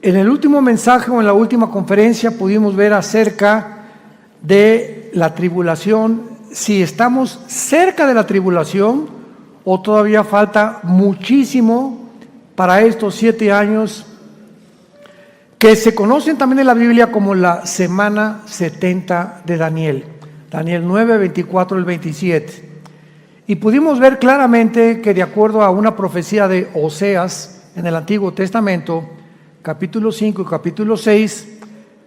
En el último mensaje o en la última conferencia pudimos ver acerca de la tribulación, si estamos cerca de la tribulación o todavía falta muchísimo para estos 7 años que se conocen también en la Biblia como la semana 70 de Daniel. Daniel 9, 24 al 27. Y pudimos ver claramente que de acuerdo a una profecía de Oseas en el Antiguo Testamento, capítulo 5 y capítulo 6,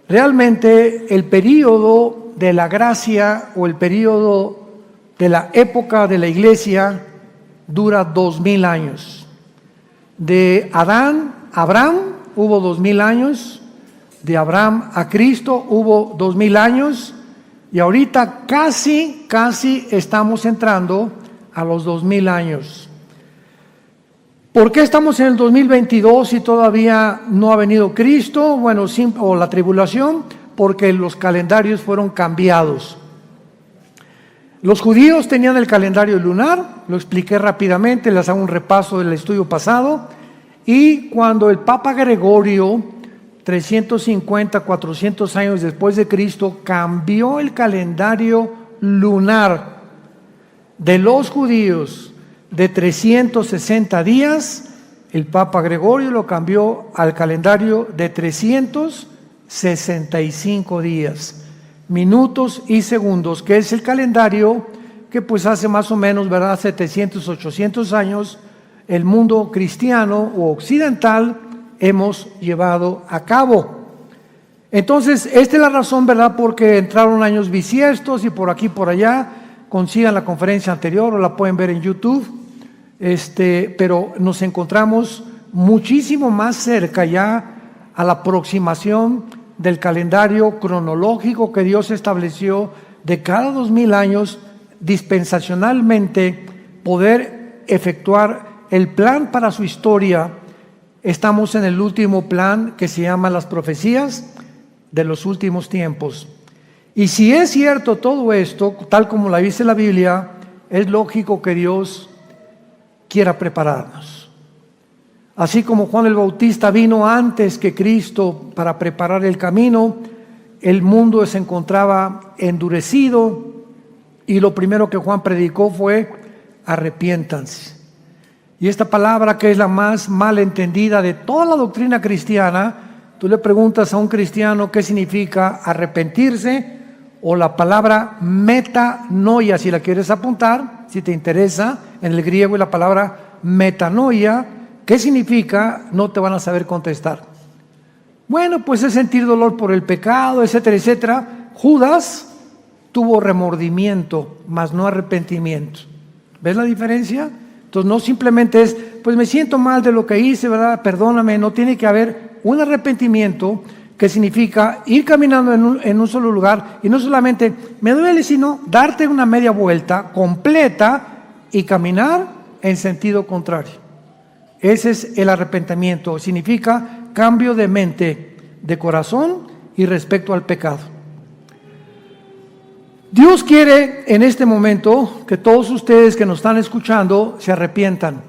realmente el período de la gracia o el período de la época de la iglesia dura 2000 años. De Adán a Abraham hubo 2000 años, de Abraham a Cristo hubo 2000 años, y ahorita casi estamos entrando a los 2000 años. ¿Por qué estamos en el 2022 y todavía no ha venido Cristo? Bueno, o la tribulación, porque los calendarios fueron cambiados. Los judíos tenían el calendario lunar, lo expliqué rápidamente, les hago un repaso del estudio pasado, y cuando el Papa Gregorio, 350, 400 años después de Cristo, cambió el calendario lunar de los judíos de 360 días, el Papa Gregorio lo cambió al calendario de 365 días, minutos y segundos, que es el calendario que pues hace más o menos, ¿verdad?, 700, 800 años, el mundo cristiano o occidental hemos llevado a cabo. Entonces, esta es la razón, ¿verdad?, porque entraron años bisiestos y por aquí por allá. Consigan la conferencia anterior o la pueden ver en YouTube, pero nos encontramos muchísimo más cerca ya a la aproximación del calendario cronológico que Dios estableció de cada 2000 años, dispensacionalmente poder efectuar el plan para su historia. Estamos en el último plan que se llama las profecías de los últimos tiempos. Y si es cierto todo esto, tal como la dice la Biblia, es lógico que Dios quiera prepararnos. Así como Juan el Bautista vino antes que Cristo para preparar el camino, el mundo se encontraba endurecido y lo primero que Juan predicó fue: arrepiéntanse. Y esta palabra, que es la más mal entendida de toda la doctrina cristiana, tú le preguntas a un cristiano qué significa arrepentirse, o la palabra metanoia, si la quieres apuntar, si te interesa, en el griego, y la palabra metanoia, ¿qué significa? No te van a saber contestar. Bueno, pues es sentir dolor por el pecado, etcétera, etcétera. Judas tuvo remordimiento, mas no arrepentimiento. ¿Ves la diferencia? Entonces no simplemente es, pues me siento mal de lo que hice, ¿verdad?, perdóname. No, tiene que haber un arrepentimiento, que significa ir caminando en un solo lugar, y no solamente me duele, sino darte una media vuelta completa y caminar en sentido contrario. Ese es el arrepentimiento, significa cambio de mente, de corazón y respecto al pecado. Dios quiere en este momento que todos ustedes que nos están escuchando se arrepientan.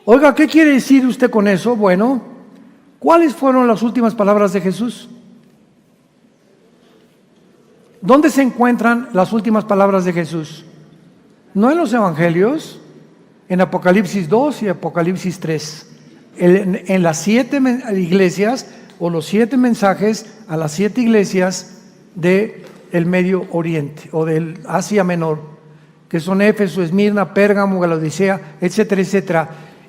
Oiga, ¿qué quiere decir usted con eso? Bueno, ¿cuáles fueron las últimas palabras de Jesús? ¿Dónde se encuentran las últimas palabras de Jesús? No en los evangelios, en Apocalipsis 2 y Apocalipsis 3. En las 7 iglesias, o los 7 mensajes a las 7 iglesias del Medio Oriente o del Asia Menor, que son Éfeso, Esmirna, Pérgamo, Laodicea, etcétera, etcétera.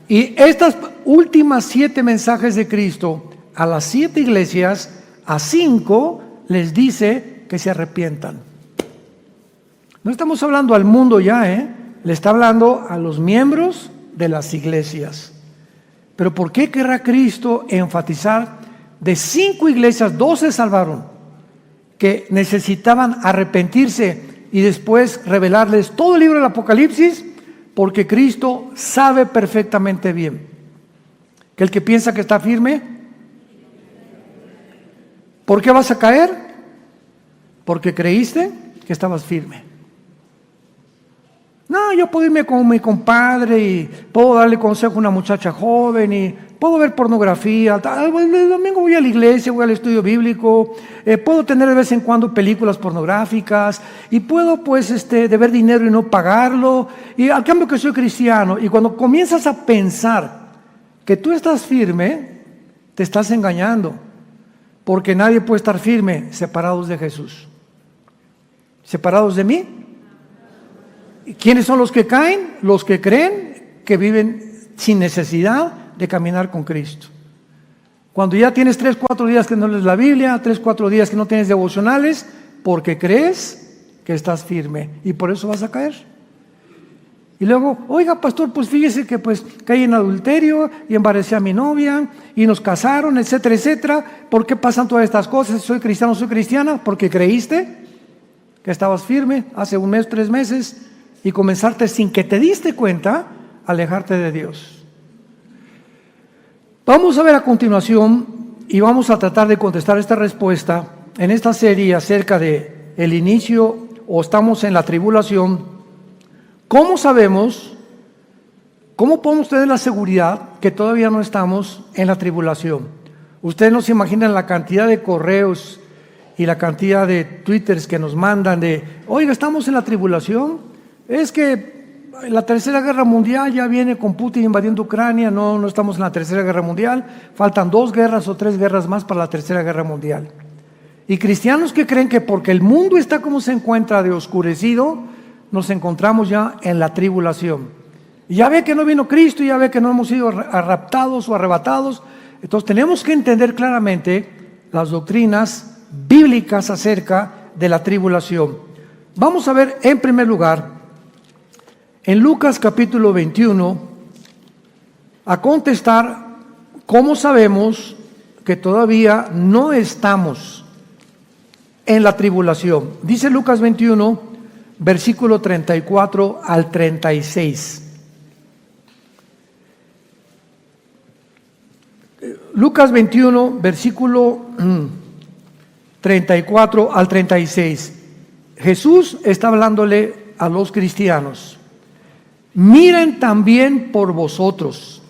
Y estas últimas 7 mensajes de Cristo a las 7 iglesias, a 5 les dice que se arrepientan. No estamos hablando al mundo ya, le está hablando a los miembros de las iglesias. Pero ¿por qué querrá Cristo enfatizar? De 5 iglesias, 2 se salvaron, que necesitaban arrepentirse, y después revelarles todo el libro del Apocalipsis, porque Cristo sabe perfectamente bien que el que piensa que está firme, ¿por qué vas a caer? Porque creíste que estabas firme. No, yo puedo irme con mi compadre y puedo darle consejo a una muchacha joven y puedo ver pornografía. El domingo voy a la iglesia, voy al estudio bíblico, puedo tener de vez en cuando películas pornográficas y puedo pues deber dinero y no pagarlo. Y al cambio que soy cristiano. Y cuando comienzas a pensar que tú estás firme, te estás engañando. Porque nadie puede estar firme separados de Jesús. ¿Separados de mí? ¿Quiénes son los que caen? Los que creen que viven sin necesidad de caminar con Cristo. Cuando ya tienes 3, 4 días que no lees la Biblia, 3, 4 días que no tienes devocionales, porque crees que estás firme y por eso vas a caer. Y luego, oiga pastor, pues fíjese que pues caí en adulterio y embaracé a mi novia y nos casaron, etcétera, etcétera. ¿Por qué pasan todas estas cosas? Soy cristiano, soy cristiana, porque creíste que estabas firme hace 1 mes, 3 meses y comenzarte sin que te diste cuenta a alejarte de Dios. Vamos a ver a continuación y vamos a tratar de contestar esta respuesta en esta serie acerca de el inicio o estamos en la tribulación. ¿Cómo sabemos, cómo podemos tener la seguridad que todavía no estamos en la tribulación? Ustedes no se imaginan la cantidad de correos y la cantidad de twitters que nos mandan de, oiga, estamos en la tribulación, es que la tercera guerra mundial ya viene con Putin invadiendo Ucrania, no estamos en la tercera guerra mundial, faltan 2 guerras o 3 guerras más para la tercera guerra mundial. Y cristianos que creen que porque el mundo está como se encuentra de oscurecido, nos encontramos ya en la tribulación. Y ya ve que no vino Cristo, y ya ve que no hemos sido raptados o arrebatados. Entonces tenemos que entender claramente las doctrinas bíblicas acerca de la tribulación. Vamos a ver en primer lugar, en Lucas capítulo 21, a contestar cómo sabemos que todavía no estamos en la tribulación. Dice Lucas 21, versículo 34 al 36. Lucas 21, versículo 34 al 36. Jesús está hablándole a los cristianos. Miren también por vosotros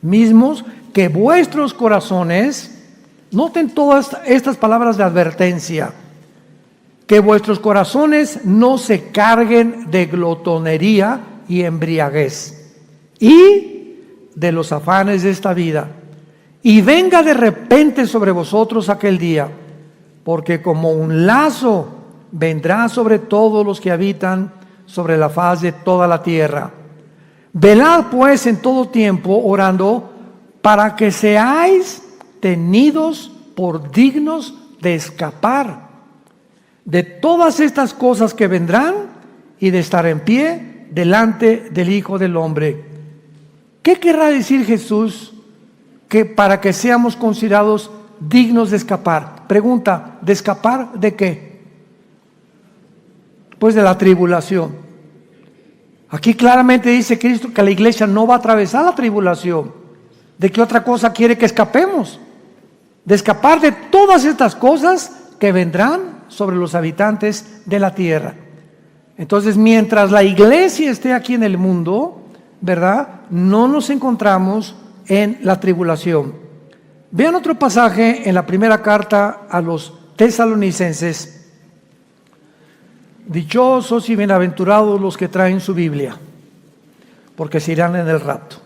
mismos que vuestros corazones, noten todas estas palabras de advertencia, que vuestros corazones no se carguen de glotonería y embriaguez y de los afanes de esta vida, y venga de repente sobre vosotros aquel día, porque como un lazo vendrá sobre todos los que habitan sobre la faz de toda la tierra. Velad pues en todo tiempo orando para que seáis tenidos por dignos de escapar de todas estas cosas que vendrán y de estar en pie delante del Hijo del Hombre. ¿Qué querrá decir Jesús que para que seamos considerados dignos de escapar? Pregunta, ¿de escapar de qué? Pues de la tribulación. Aquí claramente dice Cristo que la iglesia no va a atravesar la tribulación. ¿De qué otra cosa quiere que escapemos? De escapar de todas estas cosas que vendrán sobre los habitantes de la tierra. Entonces, mientras la iglesia esté aquí en el mundo, ¿verdad? No nos encontramos en la tribulación. Vean otro pasaje en la primera carta a los tesalonicenses. Dichosos y bienaventurados los que traen su Biblia, porque se irán en el rapto.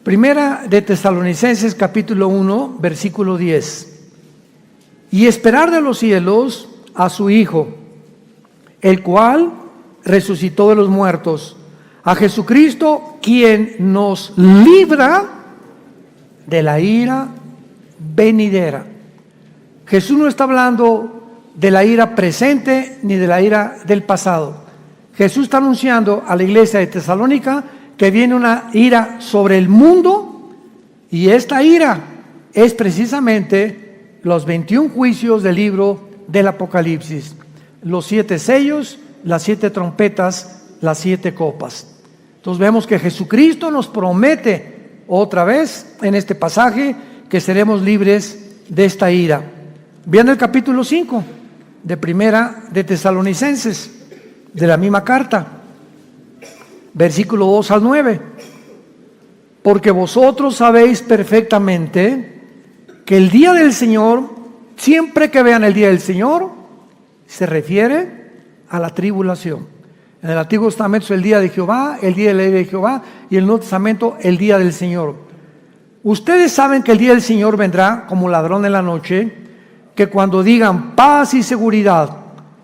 Primera de Tesalonicenses capítulo 1, versículo 10. Y esperar de los cielos a su Hijo, el cual resucitó de los muertos, a Jesucristo, quien nos libra de la ira venidera. Jesús no está hablando de la ira presente ni de la ira del pasado. Jesús está anunciando a la iglesia de Tesalónica que viene una ira sobre el mundo, y esta ira es precisamente los 21 juicios del libro del Apocalipsis, los 7 sellos, las 7 trompetas, las 7 copas. Entonces vemos que Jesucristo nos promete otra vez en este pasaje que seremos libres de esta ira. Vean el capítulo 5, de Primera de Tesalonicenses, de la misma carta, versículo 2 al 9. Porque vosotros sabéis perfectamente que el día del Señor, siempre que vean el día del Señor, se refiere a la tribulación. En el Antiguo Testamento es el día de Jehová, el día de la ley de Jehová, y en el Nuevo Testamento el día del Señor. Ustedes saben que el día del Señor vendrá como ladrón en la noche, que cuando digan paz y seguridad,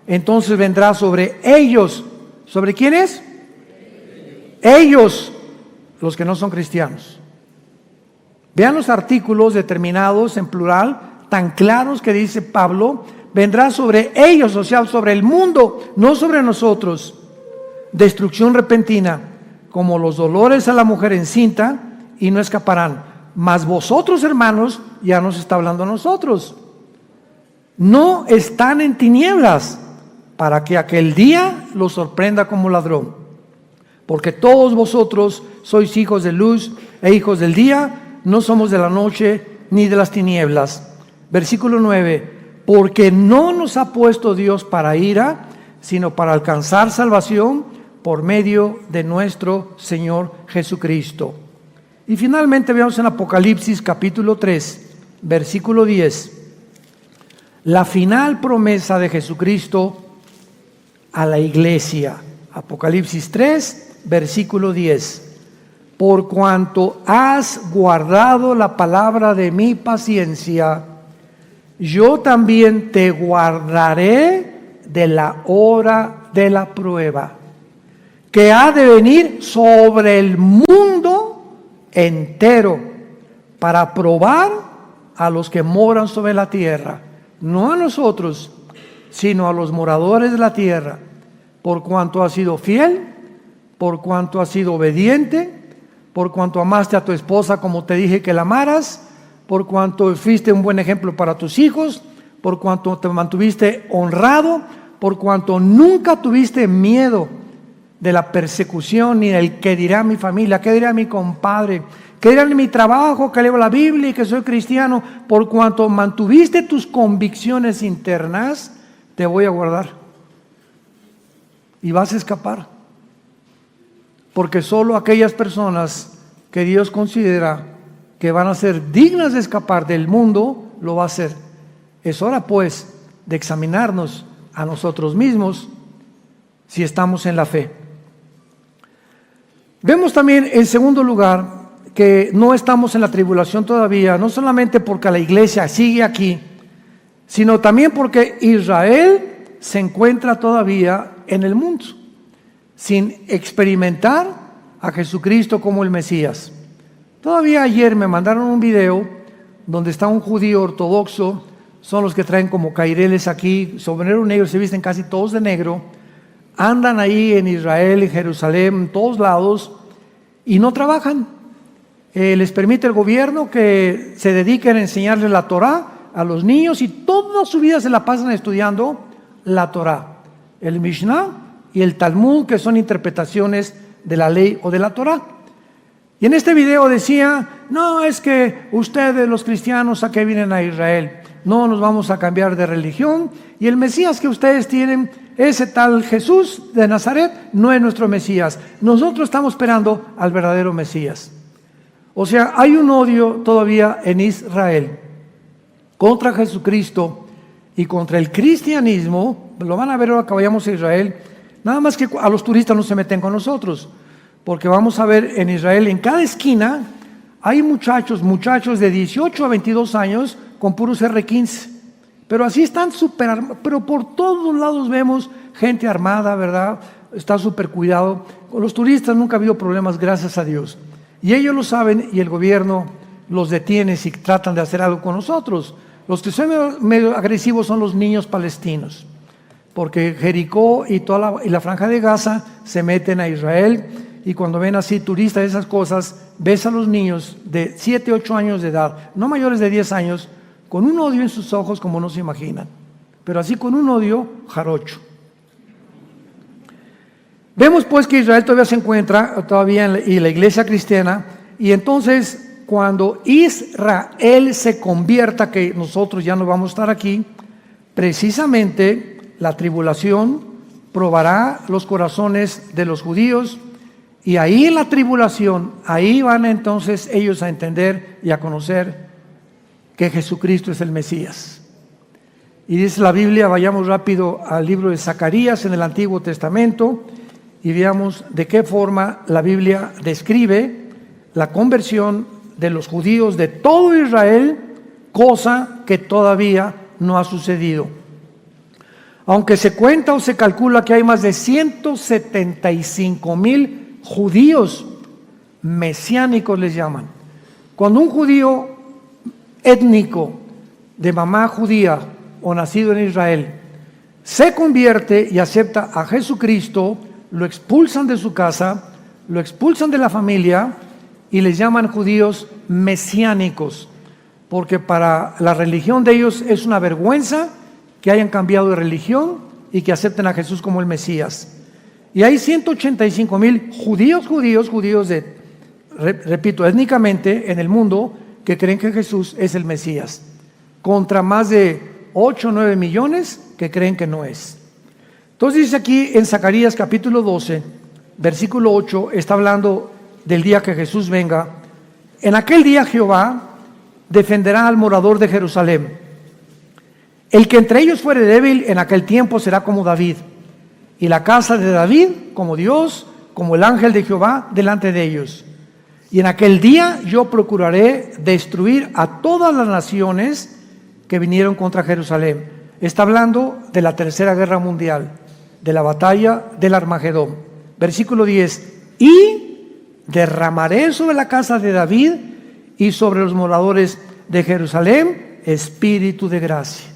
entonces vendrá sobre ellos. ¿Sobre quiénes? Ellos, los que no son cristianos. Vean los artículos determinados en plural, tan claros que dice Pablo, vendrá sobre ellos, o sea, sobre el mundo, no sobre nosotros. Destrucción repentina, como los dolores a la mujer encinta, y no escaparán. Mas vosotros, hermanos, ya nos está hablando a nosotros, no están en tinieblas, para que aquel día los sorprenda como ladrón. Porque todos vosotros sois hijos de luz e hijos del día, no somos de la noche ni de las tinieblas. Versículo 9, porque no nos ha puesto Dios para ira, sino para alcanzar salvación por medio de nuestro Señor Jesucristo. Y finalmente veamos en Apocalipsis capítulo 3, versículo 10, la final promesa de Jesucristo a la iglesia. Apocalipsis 3, versículo 10. Por cuanto has guardado la palabra de mi paciencia, yo también te guardaré de la hora de la prueba, que ha de venir sobre el mundo entero, para probar a los que moran sobre la tierra, no a nosotros, sino a los moradores de la tierra, por cuanto has sido fiel, por cuanto has sido obediente, por cuanto amaste a tu esposa como te dije que la amaras, por cuanto fuiste un buen ejemplo para tus hijos, por cuanto te mantuviste honrado, por cuanto nunca tuviste miedo de la persecución ni del qué dirá mi familia, qué dirá mi compadre, qué dirá en mi trabajo, que leo la Biblia y que soy cristiano. Por cuanto mantuviste tus convicciones internas, te voy a guardar y vas a escapar. Porque solo aquellas personas que Dios considera que van a ser dignas de escapar del mundo, lo va a hacer. Es hora pues de examinarnos a nosotros mismos si estamos en la fe. Vemos también en segundo lugar que no estamos en la tribulación todavía, no solamente porque la iglesia sigue aquí, sino también porque Israel se encuentra todavía en el mundo, sin experimentar a Jesucristo como el Mesías. Todavía ayer me mandaron un video donde está un judío ortodoxo, son los que traen como caireles aquí, sombrero negro, se visten casi todos de negro, andan ahí en Israel, en Jerusalén, en todos lados, y no trabajan. Les permite el gobierno que se dediquen a enseñarle la Torá a los niños, y toda su vida se la pasan estudiando la Torá, el Mishnah y el Talmud, que son interpretaciones de la ley o de la Torá. Y en este video decía, no, es que ustedes los cristianos a qué vienen a Israel, no nos vamos a cambiar de religión, y el Mesías que ustedes tienen, ese tal Jesús de Nazaret, no es nuestro Mesías, nosotros estamos esperando al verdadero Mesías. O sea, hay un odio todavía en Israel contra Jesucristo y contra el cristianismo. Lo van a ver ahora que vayamos a Israel. Nada más que a los turistas no se meten con nosotros, porque vamos a ver en Israel, en cada esquina hay muchachos de 18 a 22 años con puros R15, pero así están súper armados, pero por todos lados vemos gente armada, ¿verdad? Está súper cuidado. Con los turistas nunca ha habido problemas, gracias a Dios. Y ellos lo saben, y el gobierno los detiene si tratan de hacer algo con nosotros. Los que son medio agresivos son los niños palestinos, porque Jericó y toda la franja de Gaza se meten a Israel, y cuando ven así turistas esas cosas, ves a los niños de 7, 8 años de edad, no mayores de 10 años, con un odio en sus ojos como no se imaginan, pero así con un odio jarocho. Vemos pues que Israel todavía se encuentra y la iglesia cristiana, y entonces cuando Israel se convierta, que nosotros ya no vamos a estar aquí, precisamente la tribulación probará los corazones de los judíos, y ahí en la tribulación, ahí van entonces ellos a entender y a conocer que Jesucristo es el Mesías. Y dice la Biblia, vayamos rápido al libro de Zacarías en el Antiguo Testamento y veamos de qué forma la Biblia describe la conversión de los judíos de todo Israel, cosa que todavía no ha sucedido. Aunque se cuenta o se calcula que hay más de 175,000 judíos mesiánicos, les llaman. Cuando un judío étnico de mamá judía o nacido en Israel se convierte y acepta a Jesucristo, lo expulsan de su casa, lo expulsan de la familia y les llaman judíos mesiánicos, porque para la religión de ellos es una vergüenza que hayan cambiado de religión y que acepten a Jesús como el Mesías. Y hay 185,000 judíos repito, étnicamente en el mundo, que creen que Jesús es el Mesías, contra más de 8 o 9 millones que creen que no es. Entonces dice aquí en Zacarías capítulo 12, versículo 8, está hablando del día que Jesús venga. En aquel día Jehová defenderá al morador de Jerusalén. El que entre ellos fuere débil en aquel tiempo será como David, y la casa de David como Dios, como el ángel de Jehová delante de ellos. Y en aquel día yo procuraré destruir a todas las naciones que vinieron contra Jerusalén. Está hablando de la tercera guerra mundial, de la batalla del Armagedón. Versículo 10. Y derramaré sobre la casa de David y sobre los moradores de Jerusalén espíritu de gracia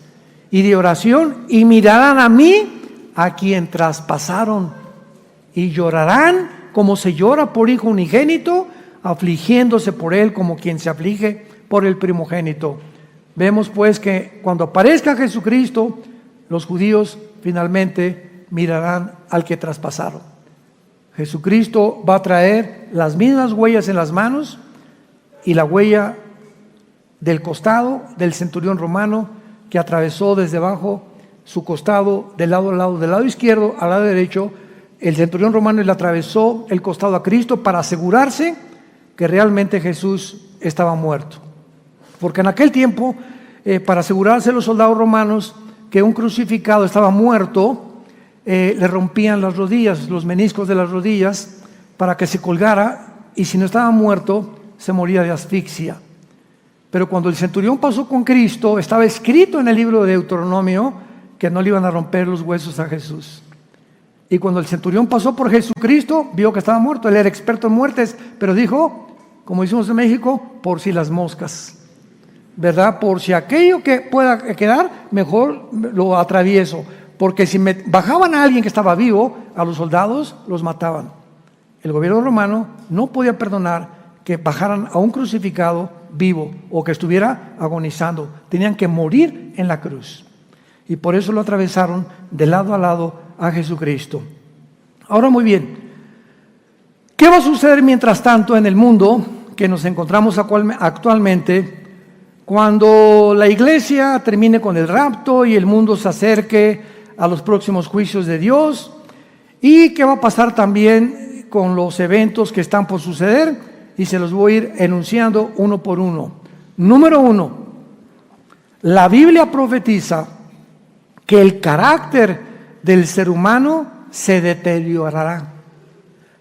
y de oración, y mirarán a mí, a quien traspasaron, y llorarán como se llora por hijo unigénito, afligiéndose por él como quien se aflige por el primogénito. Vemos pues que cuando aparezca Jesucristo, los judíos finalmente mirarán al que traspasaron. Jesucristo va a traer las mismas huellas en las manos y la huella del costado del centurión romano, que atravesó desde abajo su costado del lado izquierdo al lado derecho. El centurión romano le atravesó el costado a Cristo para asegurarse que realmente Jesús estaba muerto. Porque en aquel tiempo, para asegurarse los soldados romanos que un crucificado estaba muerto, le rompían las rodillas, los meniscos de las rodillas, para que se colgara, y si no estaba muerto, se moría de asfixia. Pero cuando el centurión pasó con Cristo, estaba escrito en el libro de Deuteronomio que no le iban a romper los huesos a Jesús. Y cuando el centurión pasó por Jesucristo, vio que estaba muerto. Él era experto en muertes, pero dijo, como decimos en México, por si las moscas, ¿verdad? Por si aquello que pueda quedar, mejor lo atravieso. Porque si me bajaban a alguien que estaba vivo, a los soldados los mataban. El gobierno romano no podía perdonar que bajaran a un crucificado vivo o que estuviera agonizando. Tenían que morir en la cruz. Y por eso lo atravesaron de lado a lado a Jesucristo. Ahora muy bien, ¿qué va a suceder mientras tanto en el mundo que nos encontramos actualmente, cuando la iglesia termine con el rapto y el mundo se acerque a los próximos juicios de Dios? ¿Y qué va a pasar también con los eventos que están por suceder? Y se los voy a ir enunciando uno por uno. Número 1, la Biblia profetiza que el carácter del ser humano se deteriorará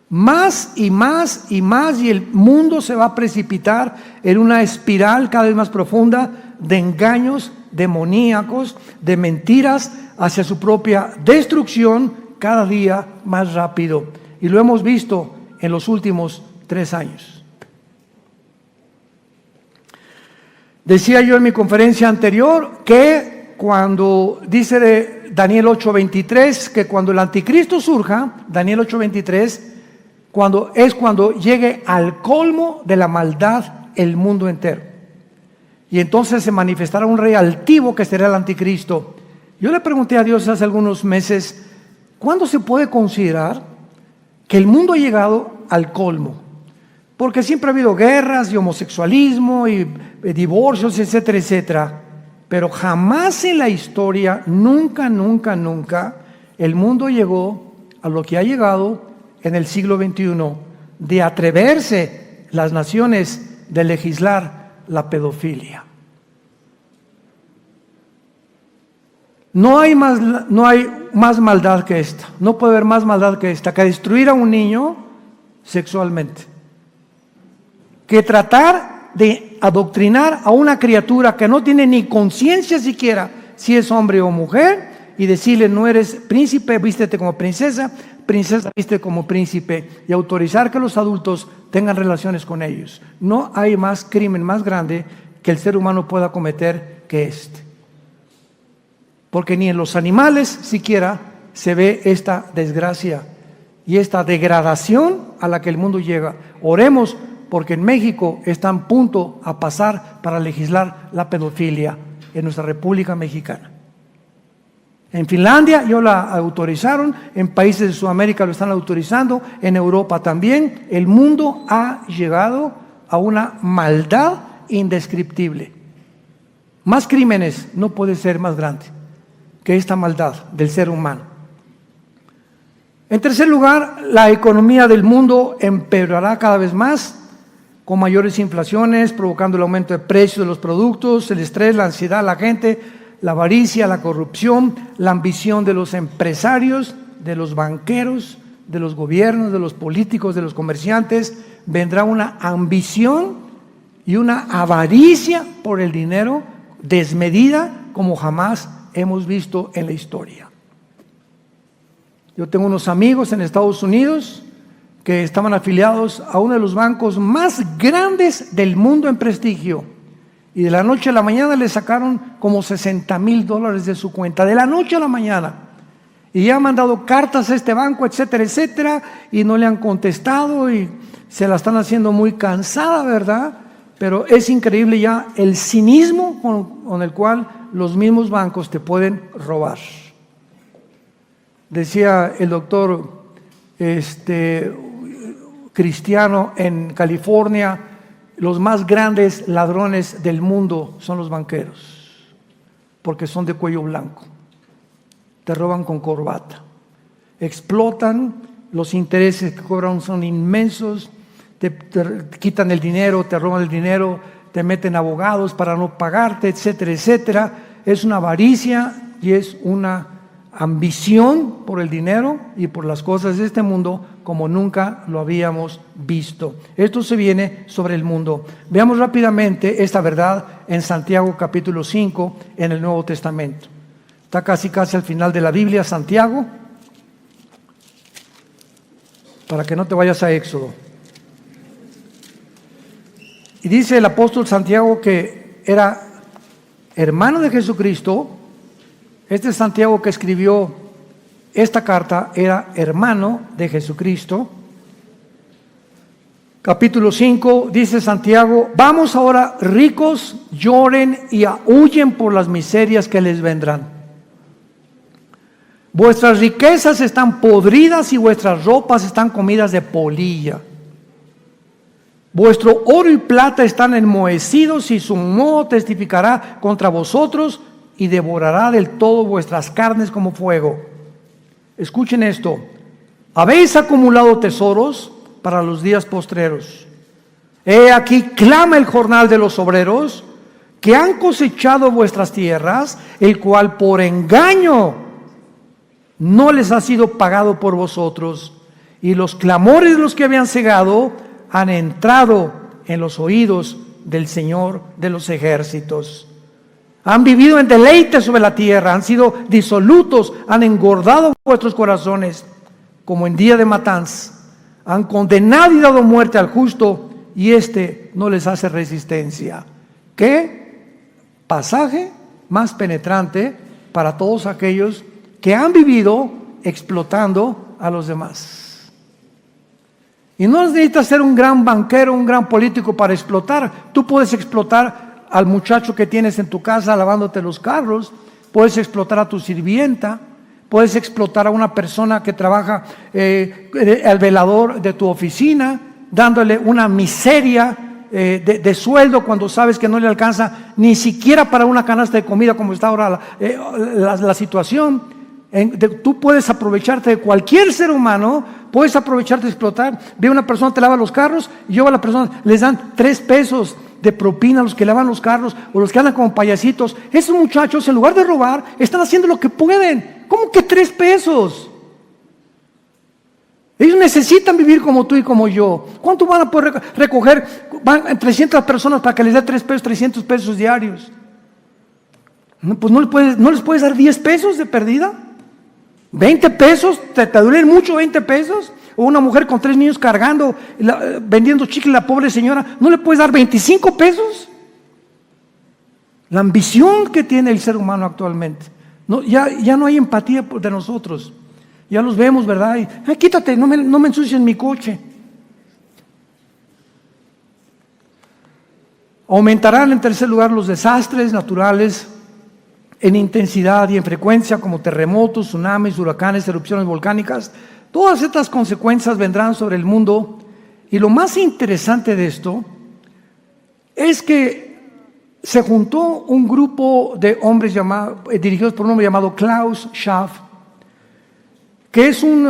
más y más y más, y el mundo se va a precipitar en una espiral cada vez más profunda de engaños demoníacos, de mentiras hacia su propia destrucción cada día más rápido. Y lo hemos visto en los últimos 3 años. Decía yo en mi conferencia anterior que cuando dice de Daniel 8:23, que cuando el anticristo surja, Daniel 8:23, cuando llegue al colmo de la maldad el mundo entero. Y entonces se manifestará un rey altivo que será el anticristo. Yo le pregunté a Dios hace algunos meses, ¿cuándo se puede considerar que el mundo ha llegado al colmo? Porque siempre ha habido guerras y homosexualismo y divorcios, etcétera, etcétera. Pero jamás en la historia, nunca, nunca, nunca, el mundo llegó a lo que ha llegado en el siglo XXI, de atreverse las naciones de legislar la pedofilia. No hay más maldad que esta, no puede haber más maldad que esta, que destruir a un niño sexualmente, que tratar de adoctrinar a una criatura que no tiene ni conciencia siquiera si es hombre o mujer, y decirle: no eres príncipe, vístete como princesa, princesa, vístete como príncipe, y autorizar que los adultos tengan relaciones con ellos. No hay más crimen más grande que el ser humano pueda cometer que este. Porque ni en los animales siquiera se ve esta desgracia y esta degradación a la que el mundo llega. Oremos, porque en México están a punto a pasar para legislar la pedofilia en nuestra República Mexicana. En Finlandia ya la autorizaron, en países de Sudamérica lo están autorizando, en Europa también. El mundo ha llegado a una maldad indescriptible. Más crímenes no puede ser más grande que esta maldad del ser humano. En tercer lugar, la economía del mundo empeorará cada vez más, con mayores inflaciones, provocando el aumento de precios de los productos, el estrés, la ansiedad, la gente, la avaricia, la corrupción, la ambición de los empresarios, de los banqueros, de los gobiernos, de los políticos, de los comerciantes. Vendrá una ambición y una avaricia por el dinero desmedida como jamás hemos visto en la historia. Yo tengo unos amigos en Estados Unidos que estaban afiliados a uno de los bancos más grandes del mundo en prestigio, y de la noche a la mañana le sacaron como $60,000 de su cuenta, de la noche a la mañana, y ya han mandado cartas a este banco, etcétera, etcétera, y no le han contestado, y se la están haciendo muy cansada, ¿verdad? Pero es increíble ya el cinismo con el cual los mismos bancos te pueden robar. Decía el doctor cristiano en California: los más grandes ladrones del mundo son los banqueros, porque son de cuello blanco, te roban con corbata, explotan, los intereses que cobran son inmensos, te quitan el dinero, te roban el dinero, te meten abogados para no pagarte, etcétera, etcétera. Es una avaricia y es una ambición por el dinero y por las cosas de este mundo como nunca lo habíamos visto. Esto se viene sobre el mundo. Veamos rápidamente esta verdad en Santiago capítulo 5 en el Nuevo Testamento. Está casi al final de la Biblia, Santiago, para que no te vayas a Éxodo. Y dice el apóstol Santiago que era hermano de Jesucristo. Este Santiago que escribió esta carta era hermano de Jesucristo. Capítulo 5, dice Santiago: vamos ahora, ricos, lloren y aúllen por las miserias que les vendrán. Vuestras riquezas están podridas y vuestras ropas están comidas de polilla. Vuestro oro y plata están enmohecidos y su moho testificará contra vosotros y devorará del todo vuestras carnes como fuego. Escuchen esto: habéis acumulado tesoros para los días postreros. He aquí clama el jornal de los obreros que han cosechado vuestras tierras, el cual por engaño no les ha sido pagado por vosotros, y los clamores de los que habían cegado han entrado en los oídos del Señor de los ejércitos. Han vivido en deleite sobre la tierra, han sido disolutos, han engordado vuestros corazones como en día de matanza. Han condenado y dado muerte al justo, y éste no les hace resistencia. ¿Qué pasaje más penetrante para todos aquellos que han vivido explotando a los demás? Y no necesitas ser un gran banquero, un gran político para explotar. Tú puedes explotar al muchacho que tienes en tu casa lavándote los carros, puedes explotar a tu sirvienta, puedes explotar a una persona que trabaja al velador de tu oficina, dándole una miseria de sueldo cuando sabes que no le alcanza ni siquiera para una canasta de comida como está ahora la situación. Tú puedes aprovecharte de cualquier ser humano, puedes aprovecharte de explotar. Ve una persona te lava los carros y yo a la persona les dan 3 pesos de propina a los que lavan los carros o los que andan como payasitos. Esos muchachos, en lugar de robar, están haciendo lo que pueden. ¿Cómo que 3 pesos? Ellos necesitan vivir como tú y como yo. ¿Cuánto van a poder recoger? Van 300 personas para que les dé 3 pesos, 300 pesos diarios. No, pues no les puedes dar 10 pesos de perdida. 20 pesos, ¿te duelen mucho 20 pesos? O una mujer con 3 niños cargando, vendiendo chicle, la pobre señora, ¿no le puedes dar 25 pesos? La ambición que tiene el ser humano actualmente. No, ya no hay empatía de nosotros. Ya los vemos, ¿verdad? Y, ay, quítate, no me ensucies mi coche. Aumentarán en tercer lugar los desastres naturales en intensidad y en frecuencia, como terremotos, tsunamis, huracanes, erupciones volcánicas. Todas estas consecuencias vendrán sobre el mundo. Y lo más interesante de esto es que se juntó un grupo de hombres dirigidos por un hombre llamado Klaus Schwab, que es un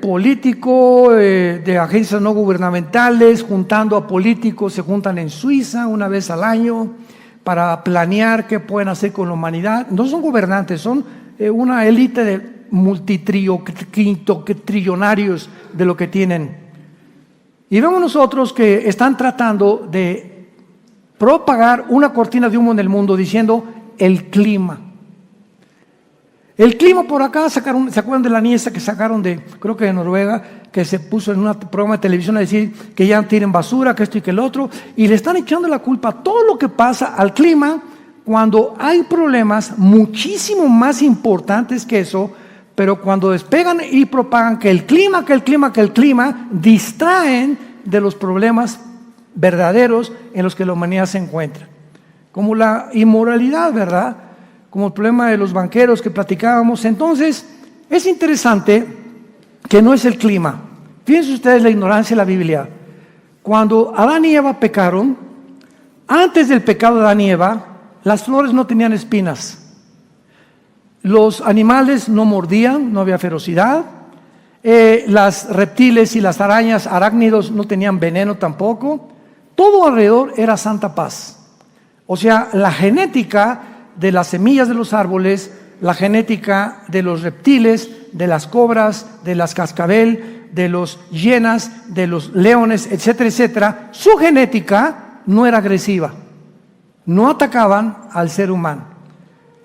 político de agencias no gubernamentales, juntando a políticos. Se juntan en Suiza una vez al año para planear qué pueden hacer con la humanidad. No son gobernantes, son una élite de multitrillonarios de lo que tienen. Y vemos nosotros que están tratando de propagar una cortina de humo en el mundo diciendo el clima. El clima por acá, ¿se acuerdan de la niña que sacaron creo que de Noruega, que se puso en un programa de televisión a decir que ya tienen basura, que esto y que el otro, y le están echando la culpa a todo lo que pasa al clima, cuando hay problemas muchísimo más importantes que eso, pero cuando despegan y propagan que el clima, distraen de los problemas verdaderos en los que la humanidad se encuentra, como la inmoralidad, ¿verdad? Como el problema de los banqueros que platicábamos. Entonces, es interesante que no es el clima. Fíjense ustedes la ignorancia de la Biblia. Cuando Adán y Eva pecaron, antes del pecado de Adán y Eva, las flores no tenían espinas. Los animales no mordían, no había ferocidad. Las reptiles y las arañas, arácnidos, no tenían veneno tampoco. Todo alrededor era santa paz. O sea, la genética de las semillas de los árboles, la genética de los reptiles, de las cobras, de las cascabel, de los hienas, de los leones, etcétera, etcétera, su genética no era agresiva. No atacaban al ser humano.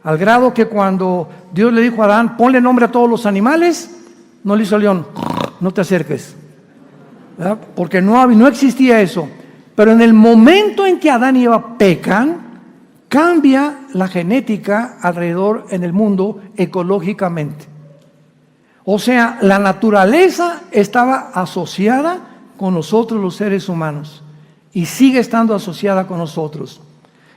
Al grado que cuando Dios le dijo a Adán, ponle nombre a todos los animales, no le hizo el león, no te acerques, ¿verdad? Porque no existía eso. Pero en el momento en que Adán y Eva pecan, cambia la genética alrededor en el mundo ecológicamente. O sea, la naturaleza estaba asociada con nosotros los seres humanos y sigue estando asociada con nosotros.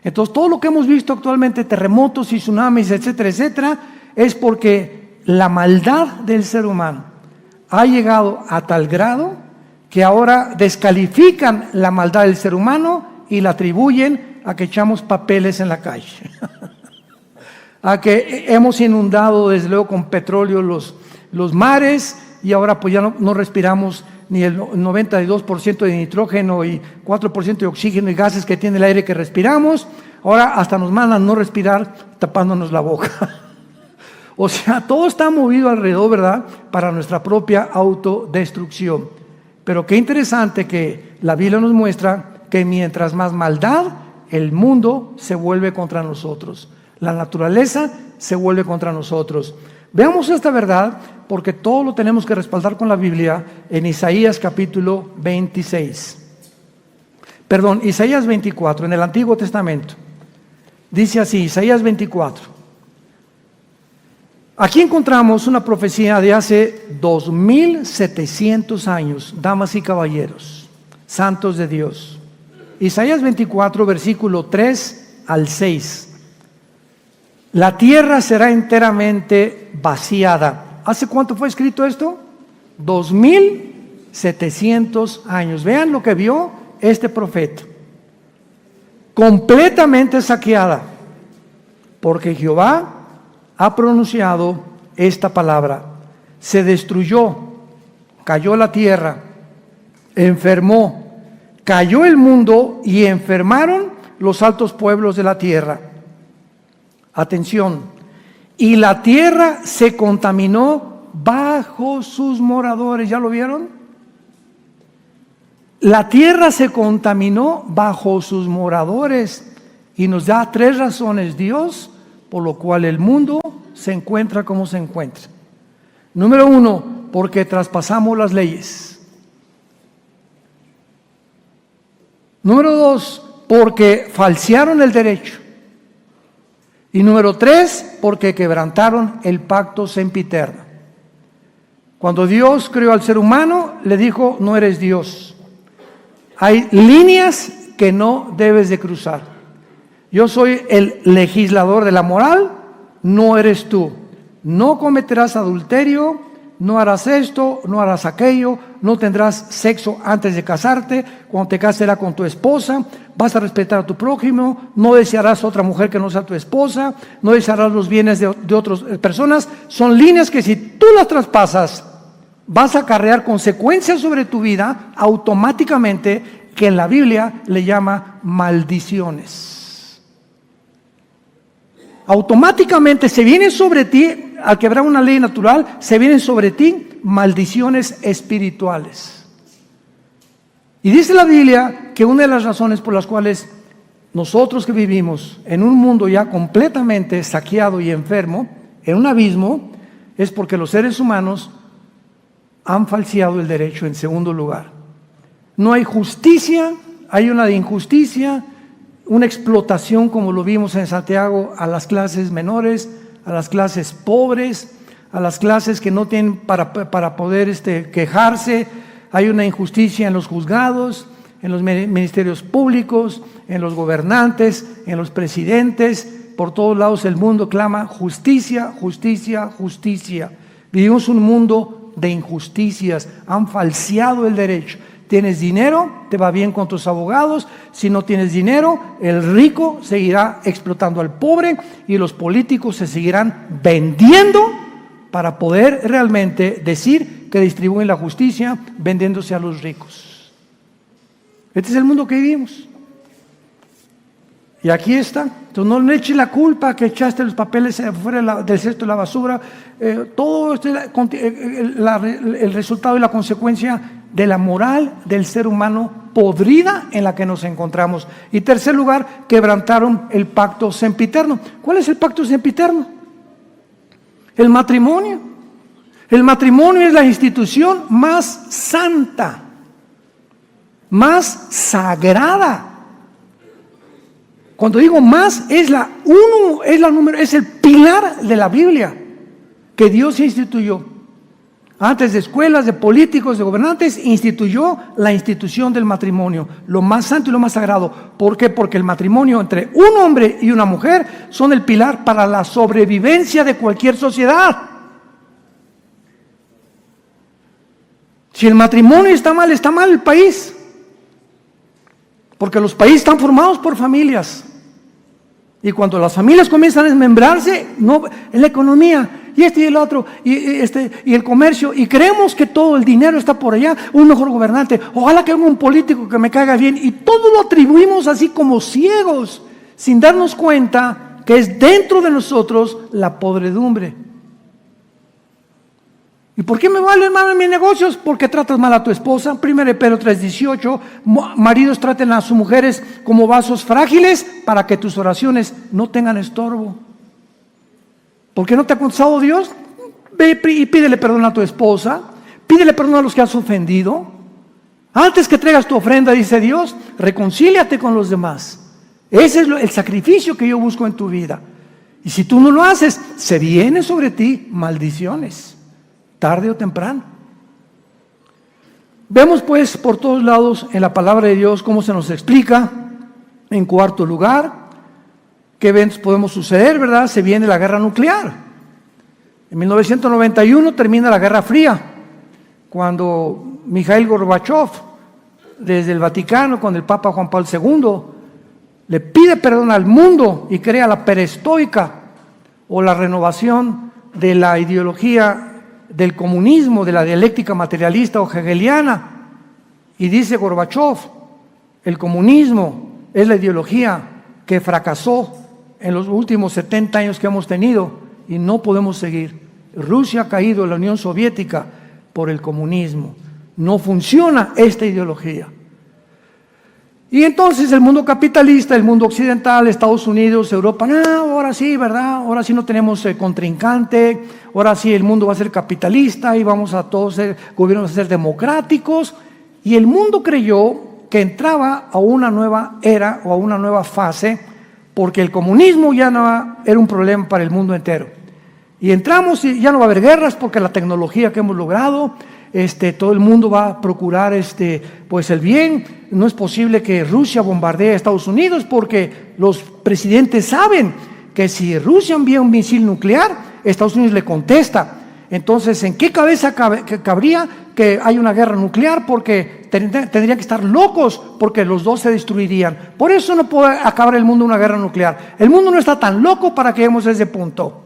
Entonces, todo lo que hemos visto actualmente, terremotos y tsunamis, etcétera, etcétera, es porque la maldad del ser humano ha llegado a tal grado que ahora descalifican la maldad del ser humano y la atribuyen a que echamos papeles en la calle, a que hemos inundado desde luego con petróleo los mares y ahora pues ya no respiramos ni el 92% de nitrógeno y 4% de oxígeno y gases que tiene el aire que respiramos. Ahora hasta nos mandan no respirar tapándonos la boca. O sea, todo está movido alrededor, ¿verdad?, para nuestra propia autodestrucción. Pero qué interesante que la Biblia nos muestra que mientras más maldad, el mundo se vuelve contra nosotros. La naturaleza se vuelve contra nosotros. Veamos esta verdad porque todo lo tenemos que respaldar con la Biblia en Isaías capítulo 26. Perdón, Isaías 24, en el Antiguo Testamento. Dice así, Isaías 24. Aquí encontramos una profecía de hace 2700 años, damas y caballeros, santos de Dios. Isaías 24, versículo 3 al 6. La tierra será enteramente vaciada. ¿Hace cuánto fue escrito esto? 2700 años. Vean lo que vio este profeta. completamente saqueada, porque Jehová ha pronunciado esta palabra. Se destruyó, cayó la tierra, enfermó, cayó el mundo y enfermaron los altos pueblos de la tierra. Atención, y la tierra se contaminó bajo sus moradores. ¿Ya lo vieron? La tierra se contaminó bajo sus moradores y nos da 3 razones Dios por lo cual el mundo se encuentra como se encuentra. Número 1, porque traspasamos las leyes. Número 2, porque falsearon el derecho. Y número 3, porque quebrantaron el pacto sempiterno. Cuando Dios creó al ser humano, le dijo: no eres Dios. Hay líneas que no debes de cruzar. Yo soy el legislador de la moral, no eres tú. No cometerás adulterio, no harás esto, no harás aquello, no tendrás sexo antes de casarte, cuando te cases será con tu esposa, vas a respetar a tu prójimo, no desearás otra mujer que no sea tu esposa, no desearás los bienes de otras personas. Son líneas que si tú las traspasas, vas a acarrear consecuencias sobre tu vida automáticamente, que en la Biblia le llama maldiciones. Automáticamente se vienen sobre ti, al quebrar una ley natural, se vienen sobre ti maldiciones espirituales. Y dice la Biblia que una de las razones por las cuales nosotros que vivimos en un mundo ya completamente saqueado y enfermo, en un abismo, es porque los seres humanos han falseado el derecho. En segundo lugar, no hay justicia, hay una injusticia, una explotación, como lo vimos en Santiago, a las clases menores, a las clases pobres, a las clases que no tienen para poder quejarse. Hay una injusticia en los juzgados, en los ministerios públicos, en los gobernantes, en los presidentes. Por todos lados el mundo clama justicia, justicia, justicia. Vivimos un mundo de injusticias, han falseado el derecho. Tienes dinero, te va bien con tus abogados. Si no tienes dinero, el rico seguirá explotando al pobre y los políticos se seguirán vendiendo para poder realmente decir que distribuyen la justicia, vendiéndose a los ricos. Este es el mundo que vivimos. Y aquí está. Entonces no le eches la culpa que echaste los papeles fuera del cesto de la basura. Todo esto es el resultado y la consecuencia de la moral del ser humano podrida en la que nos encontramos. Y tercer lugar, quebrantaron el pacto sempiterno. ¿Cuál es el pacto sempiterno? El matrimonio. El matrimonio es la institución más santa, más sagrada. Cuando digo más, es el pilar de la Biblia que Dios instituyó. Antes de escuelas, de políticos, de gobernantes, instituyó la institución del matrimonio, lo más santo y lo más sagrado. ¿Por qué? Porque el matrimonio entre un hombre y una mujer son el pilar para la sobrevivencia de cualquier sociedad. Si el matrimonio está mal el país. Porque los países están formados por familias. Y cuando las familias comienzan a desmembrarse, no, en la economía, y el otro, y el comercio, y creemos que todo el dinero está por allá, un mejor gobernante, ojalá que haya un político que me caiga bien, y todo lo atribuimos así como ciegos, sin darnos cuenta que es dentro de nosotros la podredumbre. ¿Y por qué me valen mal en mis negocios? Porque tratas mal a tu esposa. 1 Pedro 3:18, maridos traten a sus mujeres como vasos frágiles para que tus oraciones no tengan estorbo. ¿Por qué no te ha contestado Dios? Ve y pídele perdón a tu esposa, pídele perdón a los que has ofendido. Antes que traigas tu ofrenda, dice Dios, reconcíliate con los demás. Ese es el sacrificio que yo busco en tu vida. Y si tú no lo haces, se vienen sobre ti maldiciones. Tarde o temprano. Vemos pues por todos lados en la palabra de Dios cómo se nos explica. En cuarto lugar, qué eventos podemos suceder, ¿verdad? Se viene la guerra nuclear. En 1991 termina la Guerra Fría, cuando Mikhail Gorbachev, desde el Vaticano, con el Papa Juan Pablo II, le pide perdón al mundo y crea la perestroika o la renovación de la ideología del comunismo, de la dialéctica materialista o hegeliana. Y dice Gorbachev, el comunismo es la ideología que fracasó en los últimos 70 años que hemos tenido y no podemos seguir. Rusia ha caído en la Unión Soviética por el comunismo. No funciona esta ideología. Y entonces el mundo capitalista, el mundo occidental, Estados Unidos, Europa, no, ahora sí, ¿verdad? Ahora sí no tenemos contrincante, ahora sí el mundo va a ser capitalista y vamos a todos ser gobiernos a ser democráticos. Y el mundo creyó que entraba a una nueva era o a una nueva fase porque el comunismo ya no era un problema para el mundo entero. Y entramos y ya no va a haber guerras porque la tecnología que hemos logrado, todo el mundo va a procurar pues el bien. No es posible que Rusia bombardee a Estados Unidos porque los presidentes saben que si Rusia envía un misil nuclear, Estados Unidos le contesta. Entonces, ¿en qué cabeza cabría que hay una guerra nuclear? Porque tendrían que estar locos porque los dos se destruirían. Por eso no puede acabar el mundo una guerra nuclear. El mundo no está tan loco para que lleguemos a ese punto.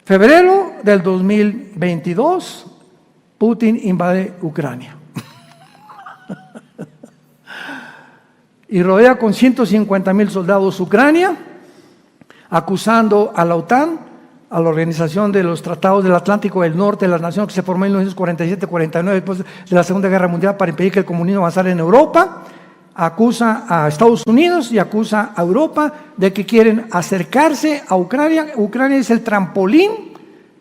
Febrero del 2022, Putin invade Ucrania. Y rodea con 150,000 soldados Ucrania, acusando a la OTAN, a la Organización de los Tratados del Atlántico del Norte, de las naciones que se formó en 1947-49, después de la Segunda Guerra Mundial, para impedir que el comunismo avanzara en Europa. Acusa a Estados Unidos y acusa a Europa de que quieren acercarse a Ucrania. Ucrania es el trampolín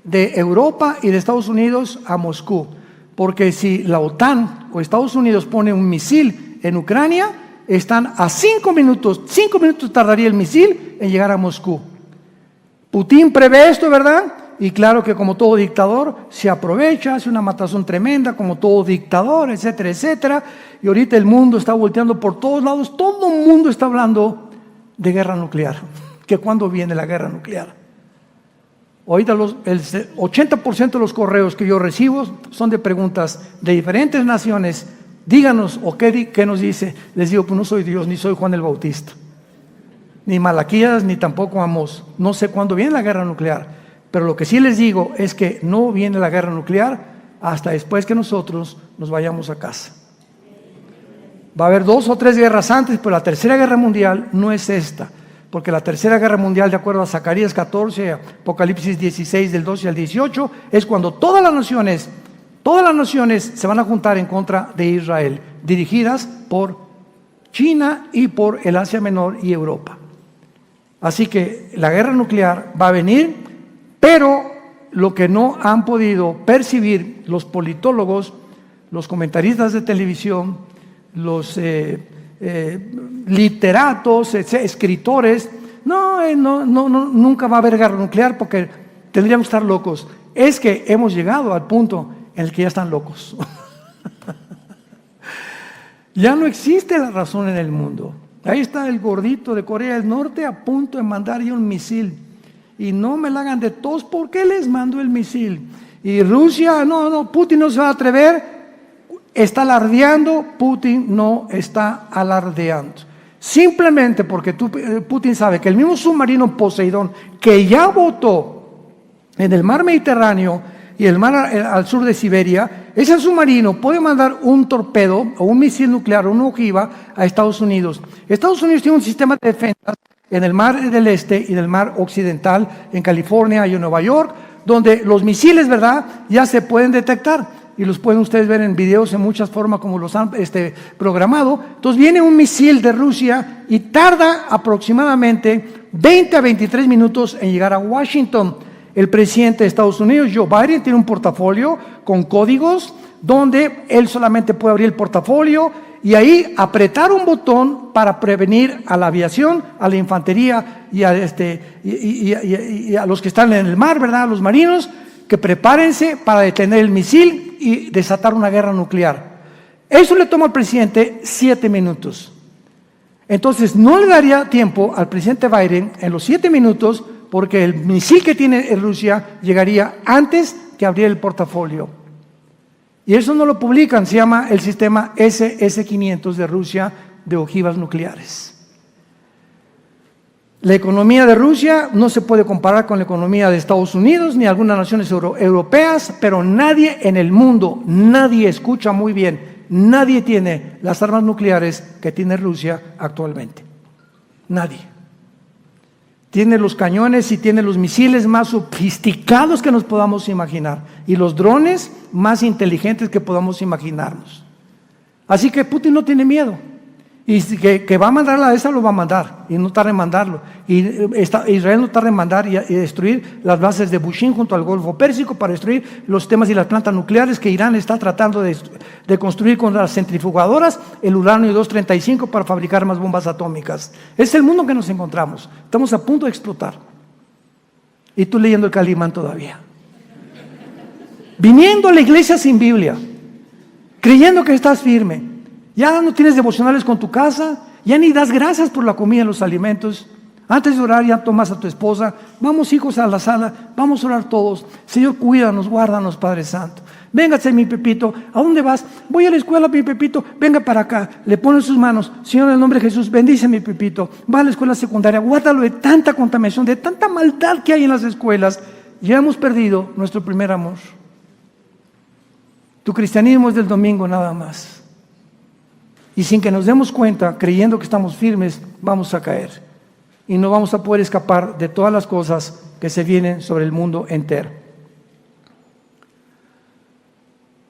de Europa y de Estados Unidos a Moscú, porque si la OTAN o Estados Unidos pone un misil en Ucrania, están a 5 minutos tardaría el misil en llegar a Moscú. Putin prevé esto, ¿verdad? Y claro que como todo dictador se aprovecha, hace una matazón tremenda como todo dictador, etcétera, etcétera. Y ahorita el mundo está volteando por todos lados, todo el mundo está hablando de guerra nuclear, que cuándo viene la guerra nuclear. Ahorita el 80% de los correos que yo recibo son de preguntas de diferentes naciones. Díganos, o qué nos dice. Les digo, pues no soy Dios, ni soy Juan el Bautista, ni Malaquías, ni tampoco Amós. No sé cuándo viene la guerra nuclear, pero lo que sí les digo es que no viene la guerra nuclear hasta después que nosotros nos vayamos a casa. Va a haber 2 o 3 guerras antes, pero la tercera guerra mundial no es esta, porque la tercera guerra mundial, de acuerdo a Zacarías 14, Apocalipsis 16, del 12 al 18, es cuando todas las naciones se van a juntar en contra de Israel, dirigidas por China y por el Asia Menor y Europa. Así que la guerra nuclear va a venir, pero lo que no han podido percibir los politólogos, los comentaristas de televisión, los literatos, escritores, nunca va a haber guerra nuclear porque tendríamos que estar locos. Es que hemos llegado al punto en el que ya están locos. Ya no existe la razón en el mundo. Ahí está el gordito de Corea del Norte a punto de mandar ya un misil. Y no me la hagan de tos, ¿por qué les mando el misil? Y Rusia, Putin no se va a atrever, está alardeando. Putin no está alardeando. Simplemente porque Putin sabe que el mismo submarino Poseidón, que ya botó en el mar Mediterráneo y el mar al sur de Siberia, ese submarino puede mandar un torpedo o un misil nuclear o una ojiva a Estados Unidos. Estados Unidos tiene un sistema de defensa en el mar del este y en el mar occidental, en California y en Nueva York, donde los misiles, ¿verdad?, ya se pueden detectar y los pueden ustedes ver en videos en muchas formas como los han programado. Entonces viene un misil de Rusia y tarda aproximadamente 20 a 23 minutos en llegar a Washington. El presidente de Estados Unidos, Joe Biden, tiene un portafolio con códigos donde él solamente puede abrir el portafolio y ahí apretar un botón para prevenir a la aviación, a la infantería y a los que están en el mar, ¿verdad?, a los marinos, que prepárense para detener el misil y desatar una guerra nuclear. Eso le toma al presidente 7 minutos. Entonces no le daría tiempo al presidente Biden en los 7 minutos, porque el misil que tiene en Rusia llegaría antes que abriera el portafolio. Y eso no lo publican, se llama el sistema SS-500 de Rusia de ojivas nucleares. La economía de Rusia no se puede comparar con la economía de Estados Unidos ni algunas naciones europeas, pero nadie en el mundo, nadie, escucha muy bien, nadie tiene las armas nucleares que tiene Rusia actualmente. Nadie. Tiene los cañones y tiene los misiles más sofisticados que nos podamos imaginar y los drones más inteligentes que podamos imaginarnos. Así que Putin no tiene miedo. Y que va a mandar la de esa, lo va a mandar, y no tarda en mandarlo. Y Israel no tarda en mandar y destruir las bases de Bushin junto al Golfo Pérsico para destruir los sistemas y las plantas nucleares que Irán está tratando de construir con las centrifugadoras, el uranio 235 para fabricar más bombas atómicas. Es el mundo que nos encontramos. Estamos a punto de explotar. Y tú leyendo el Calimán todavía. Viniendo a la iglesia sin Biblia, creyendo que estás firme. Ya no tienes devocionales con tu casa, ya ni das gracias por la comida y los alimentos. Antes de orar ya tomas a tu esposa, vamos hijos a la sala, vamos a orar todos. Señor, cuídanos, guárdanos, Padre Santo. Véngase mi Pepito, ¿a dónde vas? Voy a la escuela, mi Pepito, venga para acá. Le ponen sus manos, Señor, en el nombre de Jesús, bendice mi Pepito. Va a la escuela secundaria, guárdalo de tanta contaminación, de tanta maldad que hay en las escuelas. Ya hemos perdido nuestro primer amor. Tu cristianismo es del domingo nada más. Y sin que nos demos cuenta, creyendo que estamos firmes, vamos a caer. Y no vamos a poder escapar de todas las cosas que se vienen sobre el mundo entero.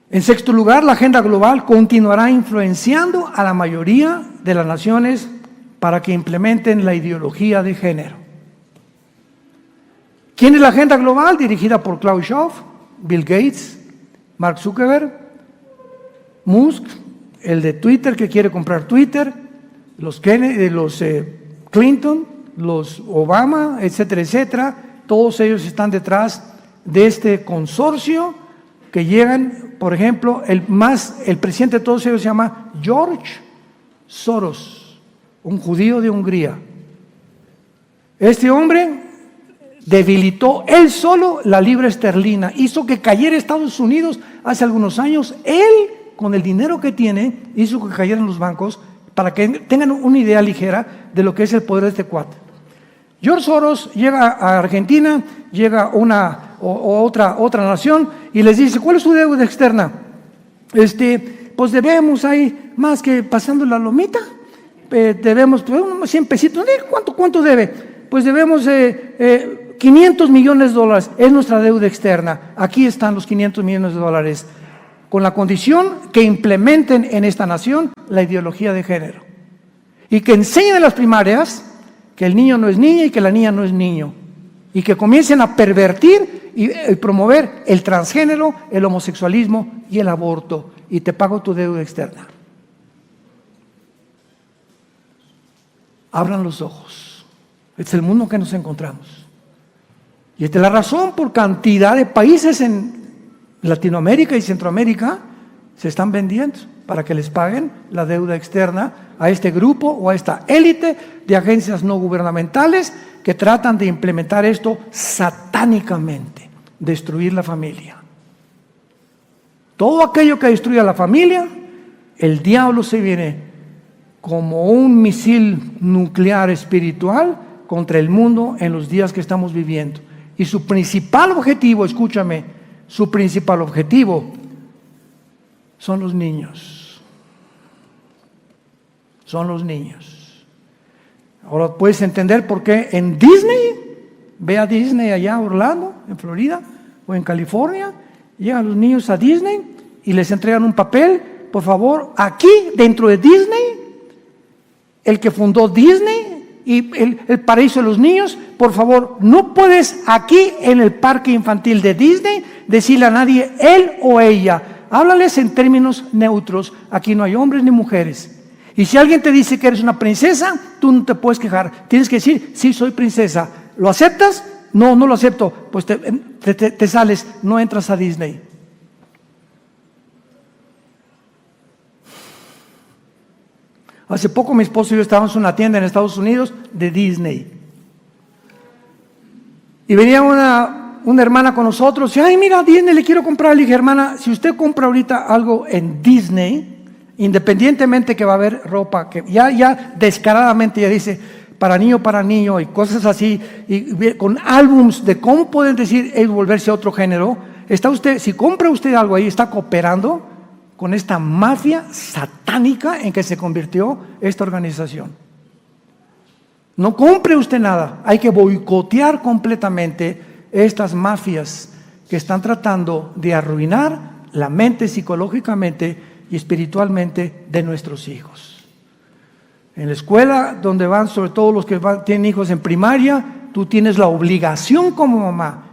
En sexto lugar, la agenda global continuará influenciando a la mayoría de las naciones para que implementen la ideología de género. ¿Quién es la agenda global? Dirigida por Klaus Schwab, Bill Gates, Mark Zuckerberg, Musk, el de Twitter que quiere comprar Twitter, los Kennedy, los Clinton, los Obama, etcétera, etcétera. Todos ellos están detrás de este consorcio que llegan, por ejemplo, el presidente de todos ellos se llama George Soros, un judío de Hungría. Este hombre debilitó él solo la libra esterlina, hizo que cayera Estados Unidos hace algunos años. Él, con el dinero que tiene, hizo que cayeran los bancos, para que tengan una idea ligera de lo que es el poder de este cuate. George Soros llega a Argentina, llega a otra nación y les dice, ¿cuál es su deuda externa? Pues debemos ahí, más que pasando la lomita, debemos unos 100 pesitos. ¿Cuánto debe? Pues debemos 500 millones de dólares, es nuestra deuda externa. Aquí están los 500 millones de dólares. Con la condición que implementen en esta nación la ideología de género y que enseñen en las primarias que el niño no es niña y que la niña no es niño, y que comiencen a pervertir y promover el transgénero, el homosexualismo y el aborto, y te pago tu deuda externa. Abran los ojos. Este es el mundo que nos encontramos. Y esta es la razón por cantidad de países en Latinoamérica y Centroamérica se están vendiendo para que les paguen la deuda externa a este grupo o a esta élite de agencias no gubernamentales que tratan de implementar esto satánicamente, destruir la familia. Todo aquello que destruya la familia, el diablo se viene como un misil nuclear espiritual contra el mundo en los días que estamos viviendo. Y su principal objetivo, escúchame, su principal objetivo son los niños. Son los niños. Ahora puedes entender por qué en Disney, ve a Disney allá en Orlando, en Florida, o en California, llegan los niños a Disney y les entregan un papel, por favor, aquí dentro de Disney, el que fundó Disney y el paraíso de los niños, por favor, no puedes aquí en el parque infantil de Disney decirle a nadie él o ella. Háblales en términos neutros. Aquí no hay hombres ni mujeres. Y si alguien te dice que eres una princesa, tú no te puedes quejar. Tienes que decir, sí, soy princesa. ¿Lo aceptas? No, no lo acepto. Pues te sales, no entras a Disney. Hace poco mi esposo y yo estábamos en una tienda en Estados Unidos de Disney. Y venía una una hermana con nosotros, y ay, mira, Disney le quiero comprar. Le dije, hermana, si usted compra ahorita algo en Disney, independientemente que va a haber ropa, que ya descaradamente ya dice para niño, y cosas así, y con álbums de cómo pueden decir es volverse a otro género, está usted, si compra usted algo ahí, está cooperando con esta mafia satánica en que se convirtió esta organización. No compre usted nada, hay que boicotear completamente estas mafias que están tratando de arruinar la mente psicológicamente y espiritualmente de nuestros hijos. En la escuela donde van, sobre todo los que tienen hijos en primaria, tú tienes la obligación como mamá